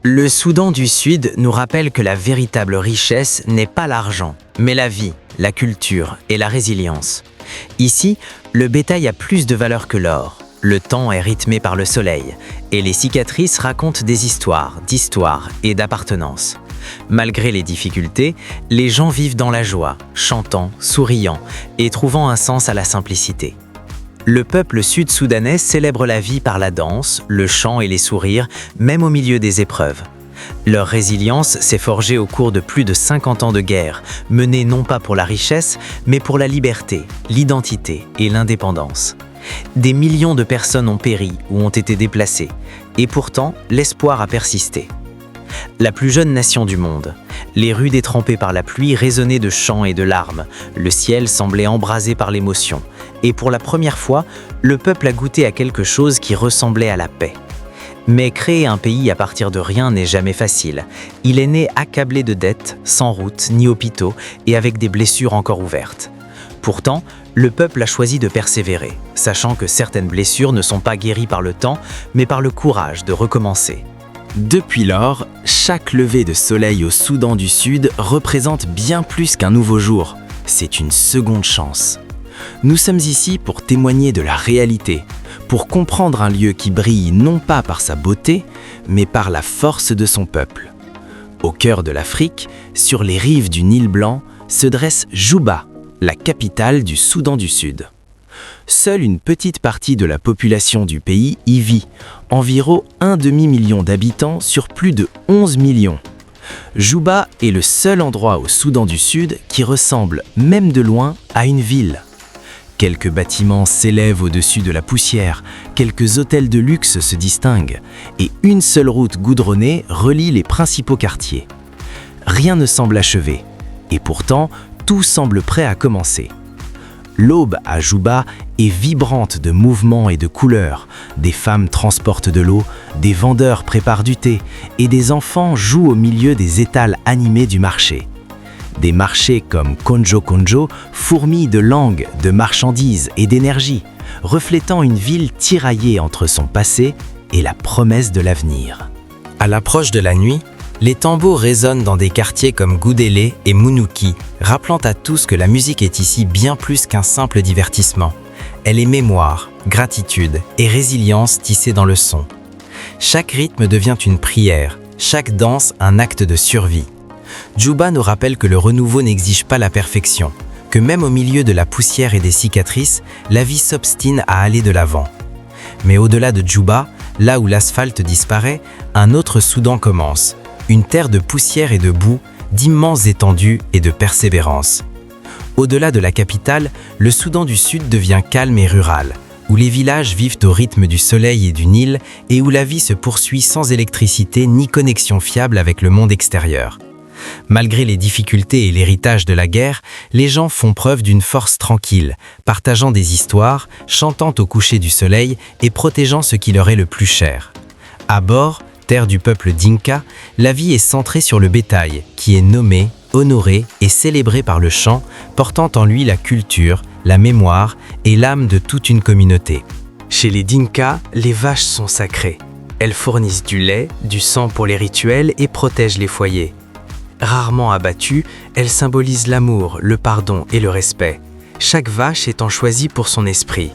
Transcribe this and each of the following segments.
Le Soudan du Sud nous rappelle que la véritable richesse n'est pas l'argent, mais la vie, la culture et la résilience. Ici, le bétail a plus de valeur que l'or. Le temps est rythmé par le soleil, et les cicatrices racontent des histoires, d'histoire et d'appartenance. Malgré les difficultés, les gens vivent dans la joie, chantant, souriant et trouvant un sens à la simplicité. Le peuple sud-soudanais célèbre la vie par la danse, le chant et les sourires, même au milieu des épreuves. Leur résilience s'est forgée au cours de plus de 50 ans de guerre, menée non pas pour la richesse, mais pour la liberté, l'identité et l'indépendance. Des millions de personnes ont péri ou ont été déplacées, et pourtant, l'espoir a persisté. La plus jeune nation du monde, les rues détrempées par la pluie résonnaient de chants et de larmes, le ciel semblait embrasé par l'émotion, et pour la première fois, le peuple a goûté à quelque chose qui ressemblait à la paix. Mais créer un pays à partir de rien n'est jamais facile. Il est né accablé de dettes, sans route ni hôpitaux, et avec des blessures encore ouvertes. Pourtant, le peuple a choisi de persévérer, sachant que certaines blessures ne sont pas guéries par le temps, mais par le courage de recommencer. Depuis lors, chaque lever de soleil au Soudan du Sud représente bien plus qu'un nouveau jour. C'est une seconde chance. Nous sommes ici pour témoigner de la réalité, pour comprendre un lieu qui brille non pas par sa beauté, mais par la force de son peuple. Au cœur de l'Afrique, sur les rives du Nil Blanc, se dresse Juba, la capitale du Soudan du Sud. Seule une petite partie de la population du pays y vit, environ un demi-million d'habitants sur plus de 11 millions. Juba est le seul endroit au Soudan du Sud qui ressemble, même de loin, à une ville. Quelques bâtiments s'élèvent au-dessus de la poussière, quelques hôtels de luxe se distinguent, et une seule route goudronnée relie les principaux quartiers. Rien ne semble achevé, et pourtant, tout semble prêt à commencer. L'aube à Juba est vibrante de mouvements et de couleurs. Des femmes transportent de l'eau, des vendeurs préparent du thé et des enfants jouent au milieu des étals animés du marché. Des marchés comme Konjo Konjo fourmillent de langues, de marchandises et d'énergie, reflétant une ville tiraillée entre son passé et la promesse de l'avenir. À l'approche de la nuit, les tambours résonnent dans des quartiers comme Goudélé et Mounouki, rappelant à tous que la musique est ici bien plus qu'un simple divertissement. Elle est mémoire, gratitude et résilience tissée dans le son. Chaque rythme devient une prière, chaque danse un acte de survie. Juba nous rappelle que le renouveau n'exige pas la perfection, que même au milieu de la poussière et des cicatrices, la vie s'obstine à aller de l'avant. Mais au-delà de Juba, là où l'asphalte disparaît, un autre Soudan commence. Une terre de poussière et de boue, d'immenses étendues et de persévérance. Au-delà de la capitale, le Soudan du Sud devient calme et rural, où les villages vivent au rythme du soleil et du Nil et où la vie se poursuit sans électricité ni connexion fiable avec le monde extérieur. Malgré les difficultés et l'héritage de la guerre, les gens font preuve d'une force tranquille, partageant des histoires, chantant au coucher du soleil et protégeant ce qui leur est le plus cher. À bord, terre du peuple Dinka, la vie est centrée sur le bétail, qui est nommé, honoré et célébré par le chant, portant en lui la culture, la mémoire et l'âme de toute une communauté. Chez les Dinka, les vaches sont sacrées. Elles fournissent du lait, du sang pour les rituels et protègent les foyers. Rarement abattues, elles symbolisent l'amour, le pardon et le respect, chaque vache étant choisie pour son esprit.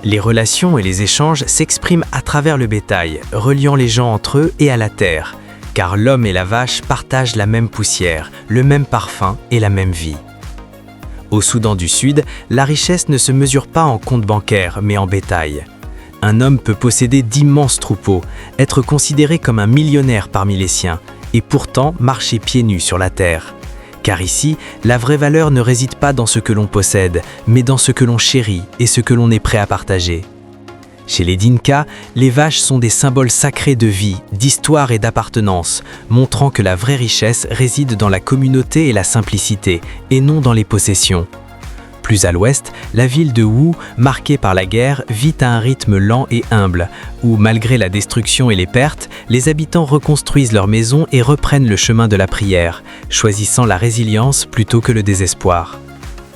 Les relations et les échanges s'expriment à travers le bétail, reliant les gens entre eux et à la terre, car l'homme et la vache partagent la même poussière, le même parfum et la même vie. Au Soudan du Sud, la richesse ne se mesure pas en compte bancaire, mais en bétail. Un homme peut posséder d'immenses troupeaux, être considéré comme un millionnaire parmi les siens, et pourtant marcher pieds nus sur la terre. Car ici, la vraie valeur ne réside pas dans ce que l'on possède, mais dans ce que l'on chérit et ce que l'on est prêt à partager. Chez les Dinka, les vaches sont des symboles sacrés de vie, d'histoire et d'appartenance, montrant que la vraie richesse réside dans la communauté et la simplicité, et non dans les possessions. Plus à l'ouest, la ville de Wou, marquée par la guerre, vit à un rythme lent et humble, où, malgré la destruction et les pertes, les habitants reconstruisent leurs maisons et reprennent le chemin de la prière, choisissant la résilience plutôt que le désespoir.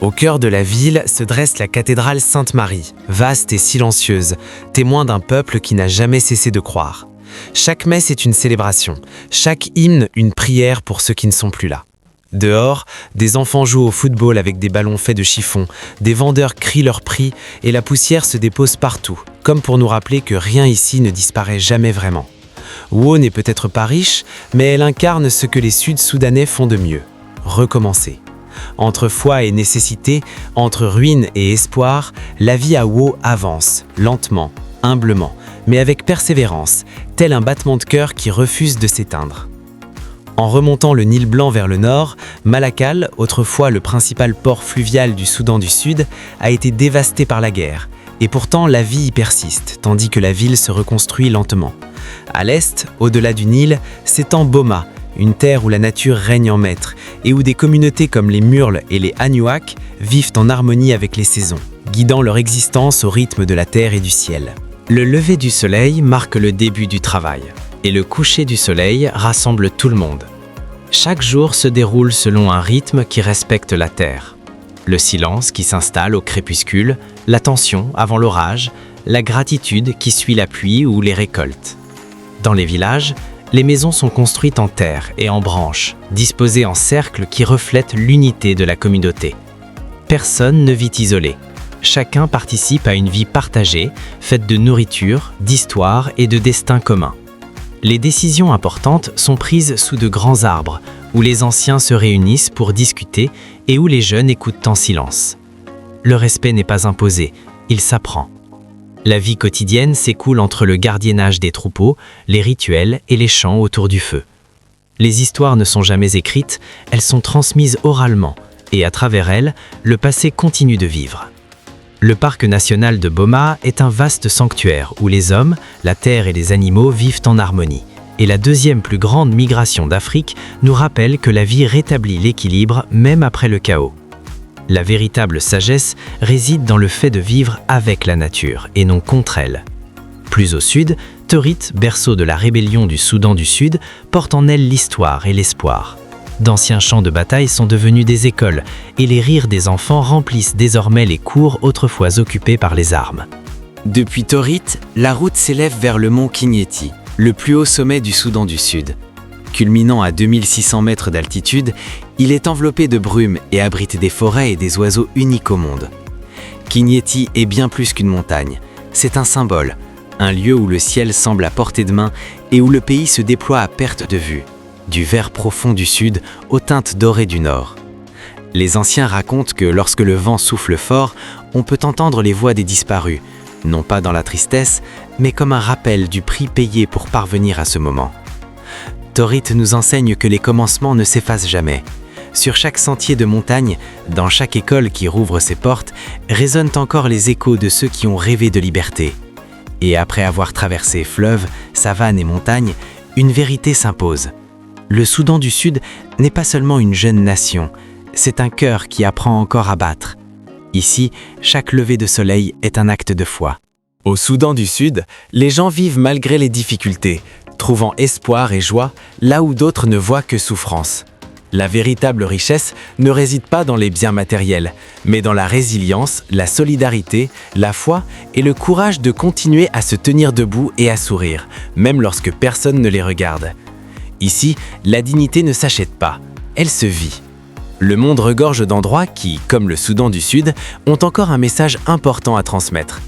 Au cœur de la ville se dresse la cathédrale Sainte-Marie, vaste et silencieuse, témoin d'un peuple qui n'a jamais cessé de croire. Chaque messe est une célébration, chaque hymne une prière pour ceux qui ne sont plus là. Dehors, des enfants jouent au football avec des ballons faits de chiffon, des vendeurs crient leur prix et la poussière se dépose partout, comme pour nous rappeler que rien ici ne disparaît jamais vraiment. Wo n'est peut-être pas riche, mais elle incarne ce que les Sud-Soudanais font de mieux, recommencer. Entre foi et nécessité, entre ruine et espoir, la vie à Wo avance, lentement, humblement, mais avec persévérance, tel un battement de cœur qui refuse de s'éteindre. En remontant le Nil Blanc vers le nord, Malakal, autrefois le principal port fluvial du Soudan du Sud, a été dévasté par la guerre. Et pourtant, la vie y persiste, tandis que la ville se reconstruit lentement. À l'est, au-delà du Nil, s'étend Boma, une terre où la nature règne en maître, et où des communautés comme les Murles et les Aniouak vivent en harmonie avec les saisons, guidant leur existence au rythme de la terre et du ciel. Le lever du soleil marque le début du travail, et le coucher du soleil rassemble tout le monde. Chaque jour se déroule selon un rythme qui respecte la terre. Le silence qui s'installe au crépuscule, l'attention avant l'orage, la gratitude qui suit la pluie ou les récoltes. Dans les villages, les maisons sont construites en terre et en branches, disposées en cercles qui reflètent l'unité de la communauté. Personne ne vit isolé. Chacun participe à une vie partagée, faite de nourriture, d'histoire et de destin commun. Les décisions importantes sont prises sous de grands arbres, où les anciens se réunissent pour discuter et où les jeunes écoutent en silence. Le respect n'est pas imposé, il s'apprend. La vie quotidienne s'écoule entre le gardiennage des troupeaux, les rituels et les chants autour du feu. Les histoires ne sont jamais écrites, elles sont transmises oralement, et à travers elles, le passé continue de vivre. Le parc national de Boma est un vaste sanctuaire où les hommes, la terre et les animaux vivent en harmonie. Et la deuxième plus grande migration d'Afrique nous rappelle que la vie rétablit l'équilibre même après le chaos. La véritable sagesse réside dans le fait de vivre avec la nature et non contre elle. Plus au sud, Torit, berceau de la rébellion du Soudan du Sud, porte en elle l'histoire et l'espoir. D'anciens champs de bataille sont devenus des écoles et les rires des enfants remplissent désormais les cours autrefois occupés par les armes. Depuis Torit, la route s'élève vers le mont Kinyeti, le plus haut sommet du Soudan du Sud. Culminant à 2600 mètres d'altitude, il est enveloppé de brumes et abrite des forêts et des oiseaux uniques au monde. Kinyeti est bien plus qu'une montagne, c'est un symbole, un lieu où le ciel semble à portée de main et où le pays se déploie à perte de vue, du vert profond du sud aux teintes dorées du nord. Les anciens racontent que lorsque le vent souffle fort, on peut entendre les voix des disparus, non pas dans la tristesse, mais comme un rappel du prix payé pour parvenir à ce moment. Torit nous enseigne que les commencements ne s'effacent jamais. Sur chaque sentier de montagne, dans chaque école qui rouvre ses portes, résonnent encore les échos de ceux qui ont rêvé de liberté. Et après avoir traversé fleuves, savanes et montagnes, une vérité s'impose. Le Soudan du Sud n'est pas seulement une jeune nation, c'est un cœur qui apprend encore à battre. Ici, chaque lever de soleil est un acte de foi. Au Soudan du Sud, les gens vivent malgré les difficultés, trouvant espoir et joie là où d'autres ne voient que souffrance. La véritable richesse ne réside pas dans les biens matériels, mais dans la résilience, la solidarité, la foi et le courage de continuer à se tenir debout et à sourire, même lorsque personne ne les regarde. Ici, la dignité ne s'achète pas, elle se vit. Le monde regorge d'endroits qui, comme le Soudan du Sud, ont encore un message important à transmettre.